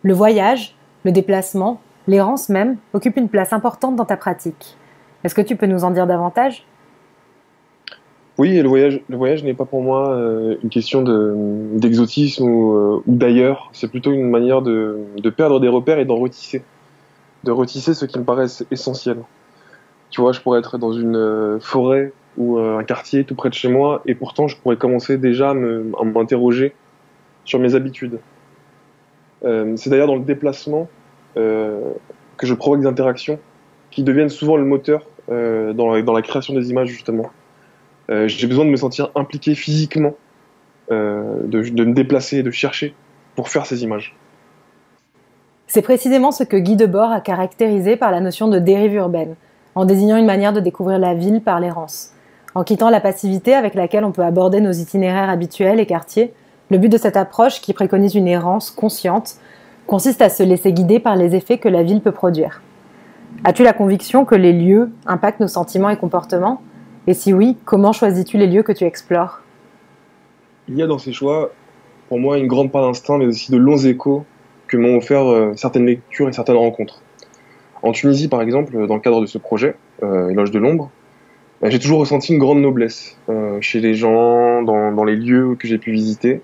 Le voyage, le déplacement, l'errance même, occupent une place importante dans ta pratique. Est-ce que tu peux nous en dire davantage? Oui, et le voyage n'est pas pour moi une question d'exotisme ou d'ailleurs. C'est plutôt une manière de perdre des repères et d'en retisser. De retisser ce qui me paraît essentiel. Tu vois, je pourrais être dans une forêt ou un quartier tout près de chez moi et pourtant je pourrais commencer déjà à m'interroger sur mes habitudes. C'est d'ailleurs dans le déplacement euh, que je provoque des interactions qui deviennent souvent le moteur dans la création des images justement. J'ai besoin de me sentir impliqué physiquement, de me déplacer, de chercher pour faire ces images. C'est précisément ce que Guy Debord a caractérisé par la notion de dérive urbaine, en désignant une manière de découvrir la ville par l'errance. En quittant la passivité avec laquelle on peut aborder nos itinéraires habituels et quartiers, le but de cette approche, qui préconise une errance consciente, consiste à se laisser guider par les effets que la ville peut produire. As-tu la conviction que les lieux impactent nos sentiments et comportements? Et si oui, comment choisis-tu les lieux que tu explores? Il y a dans ces choix, pour moi, une grande part d'instinct, mais aussi de longs échos que m'ont offert certaines lectures et certaines rencontres. En Tunisie, par exemple, dans le cadre de ce projet, Éloge de l'ombre, j'ai toujours ressenti une grande noblesse chez les gens, dans les lieux que j'ai pu visiter,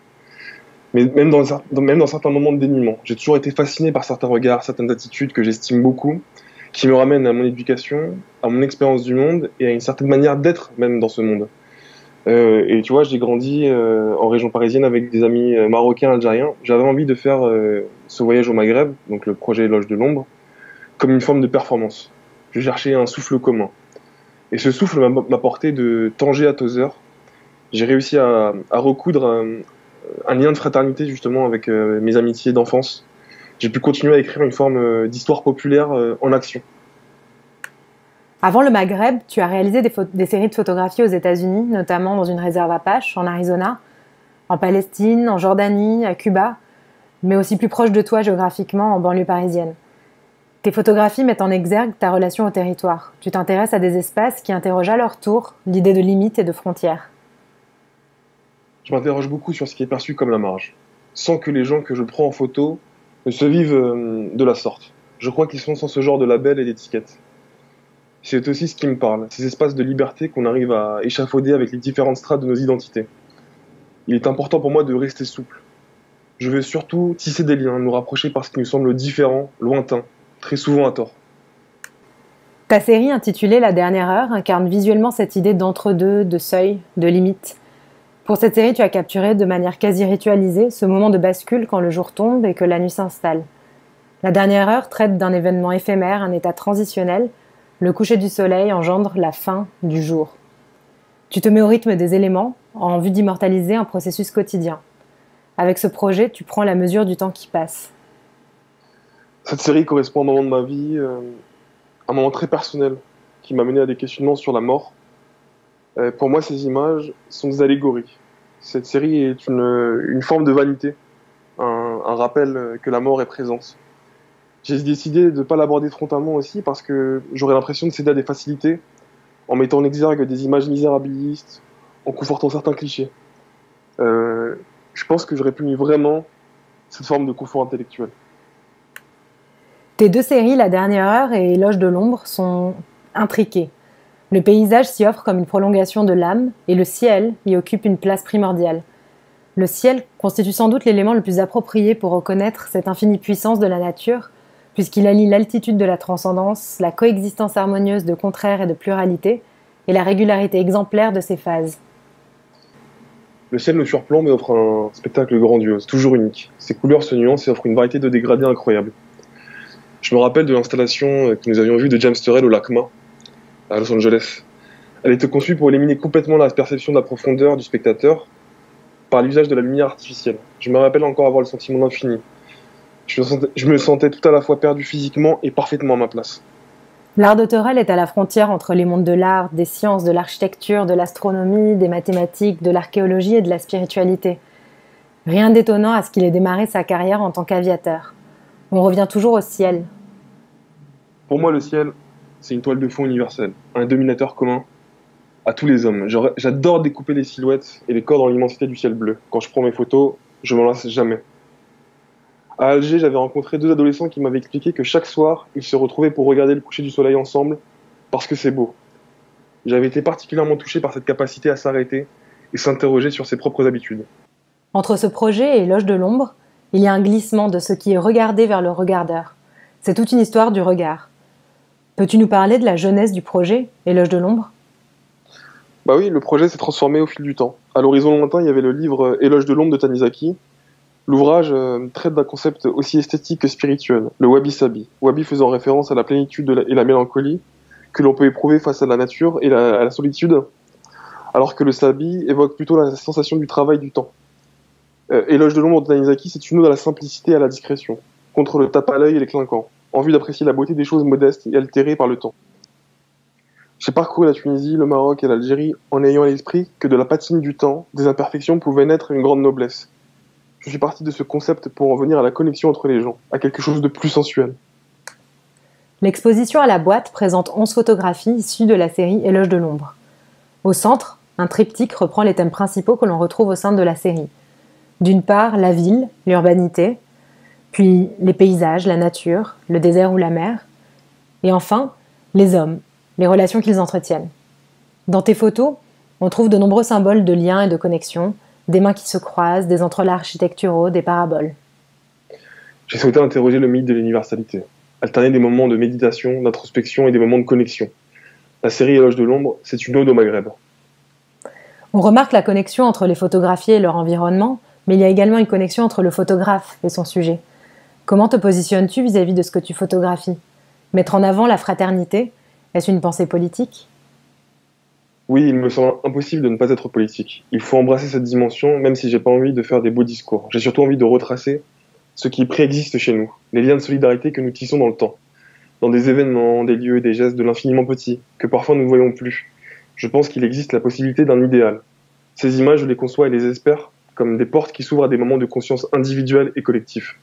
mais même dans certains moments de dénuement. J'ai toujours été fasciné par certains regards, certaines attitudes que j'estime beaucoup, qui me ramènent à mon éducation, à mon expérience du monde et à une certaine manière d'être même dans ce monde. Et tu vois, j'ai grandi en région parisienne avec des amis marocains, algériens. J'avais envie de faire ce voyage au Maghreb, donc le projet Éloge de l'ombre, comme une forme de performance. Je cherchais un souffle commun. Et ce souffle m'a porté de Tanger à Tozeur. J'ai réussi à recoudre un lien de fraternité justement avec mes amitiés d'enfance. J'ai pu continuer à écrire une forme d'histoire populaire en action. Avant le Maghreb, tu as réalisé des séries de photographies aux États-Unis, notamment dans une réserve Apache, en Arizona, en Palestine, en Jordanie, à Cuba, mais aussi plus proche de toi géographiquement, en banlieue parisienne. Tes photographies mettent en exergue ta relation au territoire. Tu t'intéresses à des espaces qui interrogent à leur tour l'idée de limites et de frontières. Je m'interroge beaucoup sur ce qui est perçu comme la marge, sans que les gens que je prends en photo ne se vivent de la sorte. Je crois qu'ils sont sans ce genre de label et d'étiquette. C'est aussi ce qui me parle, ces espaces de liberté qu'on arrive à échafauder avec les différentes strates de nos identités. Il est important pour moi de rester souple. Je veux surtout tisser des liens, nous rapprocher parce qu'ils nous semblent différents, lointains, très souvent à tort. Ta série intitulée La dernière heure incarne visuellement cette idée d'entre-deux, de seuil, de limite. Pour cette série, tu as capturé de manière quasi ritualisée ce moment de bascule quand le jour tombe et que la nuit s'installe. La dernière heure traite d'un événement éphémère, un état transitionnel. Le coucher du soleil engendre la fin du jour. Tu te mets au rythme des éléments en vue d'immortaliser un processus quotidien. Avec ce projet, tu prends la mesure du temps qui passe. Cette série correspond à un moment de ma vie, un moment très personnel, qui m'a mené à des questionnements sur la mort. Pour moi, ces images sont des allégories. Cette série est une forme de vanité, un rappel que la mort est présente. J'ai décidé de ne pas l'aborder frontalement aussi parce que j'aurais l'impression de céder à des facilités en mettant en exergue des images misérabilistes, en confortant certains clichés. Euh, je pense que j'aurais pu mis vraiment cette forme de confort intellectuel. Tes deux séries, La dernière heure et Éloge de l'ombre, sont intriquées. Le paysage s'y offre comme une prolongation de l'âme et le ciel y occupe une place primordiale. Le ciel constitue sans doute l'élément le plus approprié pour reconnaître cette infinie puissance de la nature, puisqu'il allie l'altitude de la transcendance, la coexistence harmonieuse de contraires et de pluralité, et la régularité exemplaire de ses phases. Le ciel nous surplombe et offre un spectacle grandiose, toujours unique. Ses couleurs se nuancent et offrent une variété de dégradés incroyables. Je me rappelle de l'installation que nous avions vue de James Turrell au LACMA, à Los Angeles. Elle était conçue pour éliminer complètement la perception de la profondeur du spectateur par l'usage de la lumière artificielle. Je me rappelle encore avoir le sentiment d'infini. Je me sentais tout à la fois perdu physiquement et parfaitement à ma place. L'art de Torel est à la frontière entre les mondes de l'art, des sciences, de l'architecture, de l'astronomie, des mathématiques, de l'archéologie et de la spiritualité. Rien d'étonnant à ce qu'il ait démarré sa carrière en tant qu'aviateur. On revient toujours au ciel. Pour moi, le ciel, c'est une toile de fond universelle, un dominateur commun à tous les hommes. J'adore découper les silhouettes et les corps dans l'immensité du ciel bleu. Quand je prends mes photos, je m'en lasse jamais. À Alger, j'avais rencontré deux adolescents qui m'avaient expliqué que chaque soir, ils se retrouvaient pour regarder le coucher du soleil ensemble, parce que c'est beau. J'avais été particulièrement touché par cette capacité à s'arrêter et s'interroger sur ses propres habitudes. Entre ce projet et Éloge de l'ombre, il y a un glissement de ce qui est regardé vers le regardeur. C'est toute une histoire du regard. Peux-tu nous parler de la jeunesse du projet, Éloge de l'ombre? Bah oui, le projet s'est transformé au fil du temps. À l'horizon lointain, il y avait le livre Éloge de l'ombre de Tanizaki. L'ouvrage traite d'un concept aussi esthétique que spirituel, le wabi-sabi. Wabi faisant référence à la plénitude et la mélancolie que l'on peut éprouver face à la nature et à la solitude, alors que le sabi évoque plutôt la sensation du travail du temps. Éloge de l'ombre de Tanizaki, c'est une ode à la simplicité et à la discrétion, contre le tape à l'œil et les clinquants, en vue d'apprécier la beauté des choses modestes et altérées par le temps. J'ai parcouru la Tunisie, le Maroc et l'Algérie en ayant à l'esprit que de la patine du temps, des imperfections pouvaient naître une grande noblesse. Je suis parti de ce concept pour en venir à la connexion entre les gens, à quelque chose de plus sensuel. L'exposition à la boîte présente 11 photographies issues de la série Éloge de l'ombre. Au centre, un triptyque reprend les thèmes principaux que l'on retrouve au sein de la série. D'une part, la ville, l'urbanité, puis les paysages, la nature, le désert ou la mer, et enfin, les hommes, les relations qu'ils entretiennent. Dans tes photos, on trouve de nombreux symboles de liens et de connexion, des mains qui se croisent, des entrelacs architecturaux, des paraboles. J'ai souhaité interroger le mythe de l'universalité, alterner des moments de méditation, d'introspection et des moments de connexion. La série Éloge de l'ombre, c'est une ode au Maghreb. On remarque la connexion entre les photographiés et leur environnement, mais il y a également une connexion entre le photographe et son sujet. Comment te positionnes-tu vis-à-vis de ce que tu photographies? Mettre en avant la fraternité, est-ce une pensée politique? Oui, il me semble impossible de ne pas être politique. Il faut embrasser cette dimension, même si j'ai pas envie de faire des beaux discours. J'ai surtout envie de retracer ce qui préexiste chez nous, les liens de solidarité que nous tissons dans le temps, dans des événements, des lieux, des gestes de l'infiniment petit, que parfois nous ne voyons plus. Je pense qu'il existe la possibilité d'un idéal. Ces images, je les conçois et les espère comme des portes qui s'ouvrent à des moments de conscience individuelle et collectif.